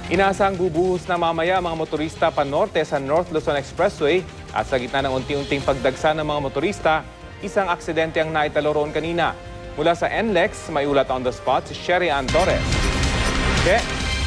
Inaasang bubuhos na mamaya ang mga motorista panorte sa North Luzon Expressway at sa gitna ng unti-unting pagdagsa ng mga motorista, isang aksidente ang naitalo roon kanina. Mula sa NLEX, may ulat on the spot si Sherry Ann Torres.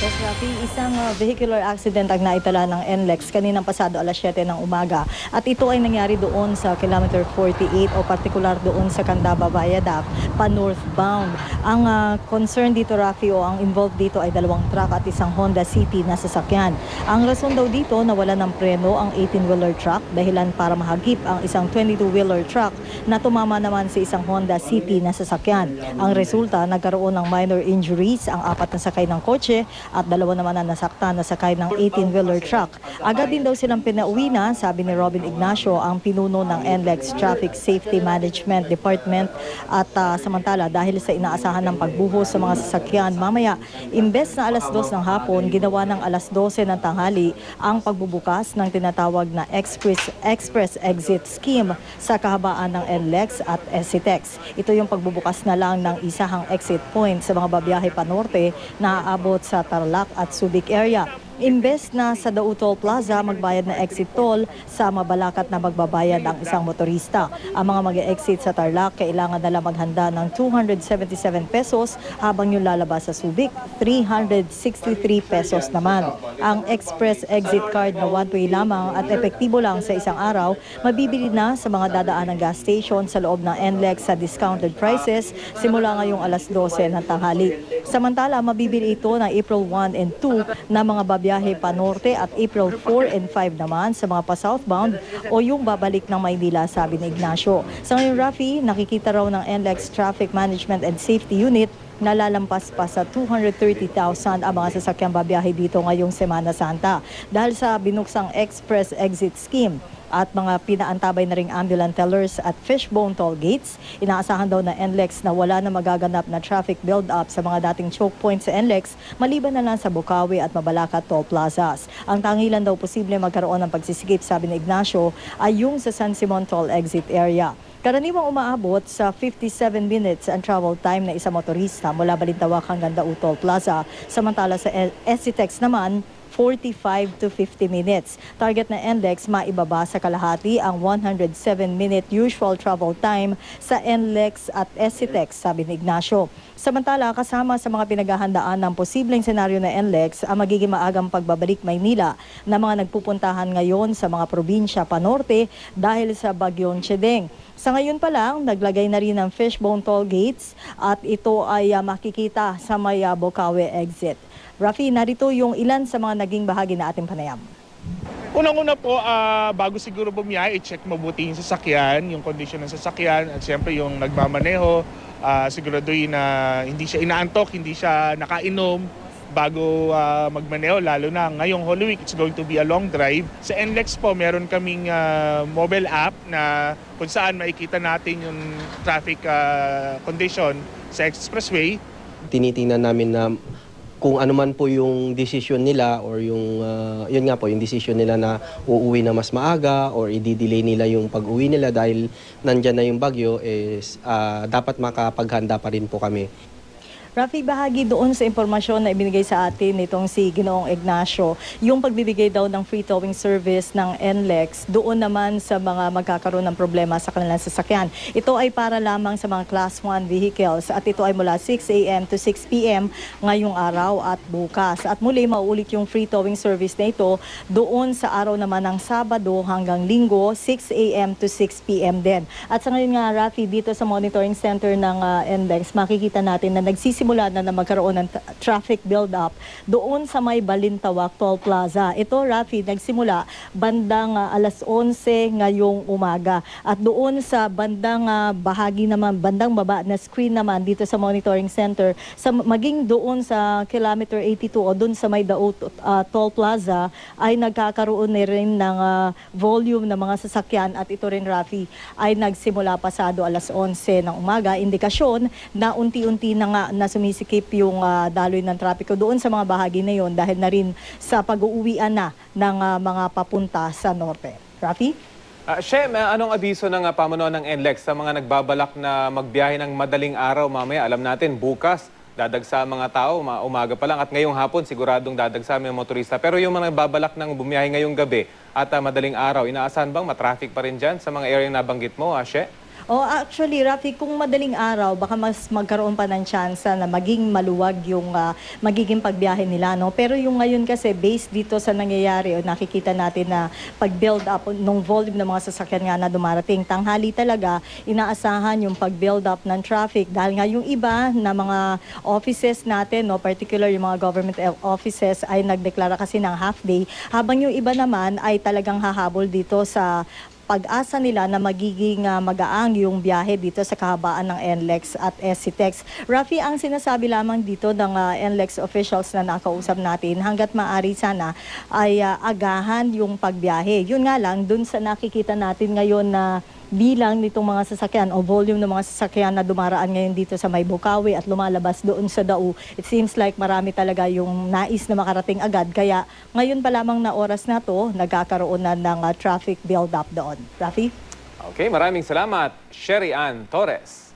Yes, Rafi, isang vehicular accident ang naitala ng NLEX kaninang pasado alas 7 ng umaga. At ito ay nangyari doon sa kilometer 48 o partikular doon sa Candaba Viaduct, pa-northbound. Ang concern dito, Rafi, o ang involved dito ay dalawang truck at isang Honda City na sasakyan. Ang rason daw dito, nawala ng preno ang 18-wheeler truck dahilan para mahagip ang isang 22-wheeler truck na tumama naman sa isang Honda City na sasakyan. Ang resulta, nagkaroon ng minor injuries ang 4 na sakay ng kotse at 2 naman na nasaktan na sakay ng 18-wheeler truck. Agad din daw silang pinauwi na, sabi ni Robin Ignacio, ang pinuno ng NLEX Traffic Safety Management Department. At samantala, dahil sa inaasahan ng pagbuhos sa mga sasakyan mamaya, imbes na alas 2 ng hapon, ginawa ng alas 12 ng tanghali ang pagbubukas ng tinatawag na Express Exit Scheme sa kahabaan ng NLEX at SCTEX. Ito yung pagbubukas na lang ng isahang exit point sa mga babiyahe panorte na aabot sa Tarlac at Subic area. Imbes na sa Dao Toll Plaza magbayad na exit toll, sa Mabalacat na magbabayad ang isang motorista. Ang mga mag-exit sa Tarlac kailangan nila maghanda ng 277 pesos habang yung lalabas sa Subic 363 pesos naman. Ang express exit card na one-way lamang at epektibo lang sa isang araw, mabibili na sa mga dadaan ng gas station sa loob ng NLEX sa discounted prices simula ngayong alas 12 ng tanghali. Samantala, mabibili ito ng April 1 and 2 na mga babiyahe panorte at April 4 and 5 naman sa mga pa-southbound o yung babalik ng Maynila, sabi ni Ignacio. Sa ngayon, Rafi, nakikita raw ng NLEX Traffic Management and Safety Unit na lalampas pa sa 230,000 ang mga sasakyang babiyahe dito ngayong Semana Santa dahil sa binuksang Express Exit Scheme at mga pinaantabay na ring ambulant tellers at fishbone toll gates. Inaasahan daw na NLEX na wala na magaganap na traffic build-up sa mga dating choke points sa NLEX maliban na lang sa Bukawi at Mabalacat toll plazas. Ang tangilan daw posible magkaroon ng pagsisikip, sabi ni Ignacio, ay yung sa San Simon toll exit area. Karaniwang umaabot sa 57 minutes ang travel time na isang motorista mula Balintawak hanggang Dao Toll Plaza. Samantala sa SCTEX naman, 45 to 50 minutes. Target na NLEX maibaba sa kalahati ang 107-minute usual travel time sa NLEX at SCTEX, sabi ni Ignacio. Samantala, kasama sa mga pinaghahandaan ng posibleng senaryo na NLEX ang magiging maagang pagbabalik Maynila na mga nagpupuntahan ngayon sa mga probinsya panorte dahil sa bagyong Chedeng. Sa ngayon pa lang, naglagay na rin ng fishbone toll gates at ito ay makikita sa may Bukawi exit. Rafi, narito yung ilan sa mga naging bahagi na ating panayam. Unang-una po, bago siguro bumiyahe, i-check mabuti yung sasakyan, yung kondisyon ng sasakyan, at siyempre yung nagmamaneho, siguraduhin na hindi siya inaantok, hindi siya nakainom bago magmaneho, lalo na ngayong Holy Week, it's going to be a long drive. Sa NLEX po, meron kaming mobile app na kung saan makikita natin yung traffic condition sa expressway. Tinitingnan namin na kung ano man po yung decision nila or yung yun nga po yung decision nila na uuwi na mas maaga or i-delay nila yung pag-uwi nila dahil nandyan na yung bagyo, is dapat makapaghanda pa rin po kami. Rafi, bahagi doon sa impormasyon na ibinigay sa atin nitong si Ginoong Ignacio, yung pagbibigay daw ng free towing service ng NLEX doon naman sa mga magkakaroon ng problema sa kanilang sasakyan. Ito ay para lamang sa mga Class 1 vehicles at ito ay mula 6 a.m. to 6 p.m. ngayong araw at bukas. At muli mauulit yung free towing service na ito doon sa araw naman ng Sabado hanggang Linggo, 6 a.m. to 6 p.m. din. At sa ngayon nga, Rafi, dito sa monitoring center ng NLEX, makikita natin na simula na magkaroon ng traffic build-up doon sa may Balintawak Toll Plaza. Ito, Rafi, nagsimula bandang alas 11 ngayong umaga. At doon sa bandang bahagi naman, bandang baba na screen naman dito sa monitoring center, maging doon sa kilometer 82 o doon sa may Dao Toll Plaza ay nagkakaroon na rin ng volume ng mga sasakyan at ito rin, Rafi, ay nagsimula pasado alas 11 ng umaga. Indikasyon na unti-unti na nga na sumisikip yung daloy ng trapiko doon sa mga bahagi na yon dahil na rin sa pag-uuwian na ng mga papunta sa norte. Rafi? Shem, anong abiso ng pamunuan ng NLEX sa mga nagbabalak na magbiyahe ng madaling araw mamaya? Alam natin, bukas dadagsa ang mga tao, umaga pa lang at ngayong hapon siguradong dadagsa ang mga motorista. Pero yung mga babalak ng bumiyahe ngayong gabi at madaling araw, inaasahan bang matraffic pa rin dyan sa mga area na nabanggit mo, Ashe? Oh, actually, Rafi, kung madaling araw, baka mas magkaroon pa ng chance na maging maluwag yung magiging pagbiyahe nila. No? Pero yung ngayon kasi, based dito sa nangyayari, o nakikita natin na pag-build up ng volume ng mga sasakyan nga na dumarating, tanghali talaga, inaasahan yung pag-build up ng traffic. Dahil nga yung iba na mga offices natin, no, particular yung mga government offices, ay nagdeklara kasi ng half day, habang yung iba naman ay talagang hahabol dito sa pag-asa nila na magiging magaang yung biyahe dito sa kahabaan ng NLEX at SCTEX. Rafi, ang sinasabi lamang dito ng NLEX officials na nakausap natin, hanggat maaari sana ay agahan yung pagbiyahe. Yun nga lang, dun sa nakikita natin ngayon na bilang nitong mga sasakyan o volume ng mga sasakyan na dumaraan ngayon dito sa May Bukawi at lumalabas doon sa Dau, it seems like marami talaga yung nais na makarating agad. Kaya ngayon pa lamang na oras na to, nagkakaroon na ng traffic build-up doon. Rafi? Okay, maraming salamat, Sherry Ann Torres.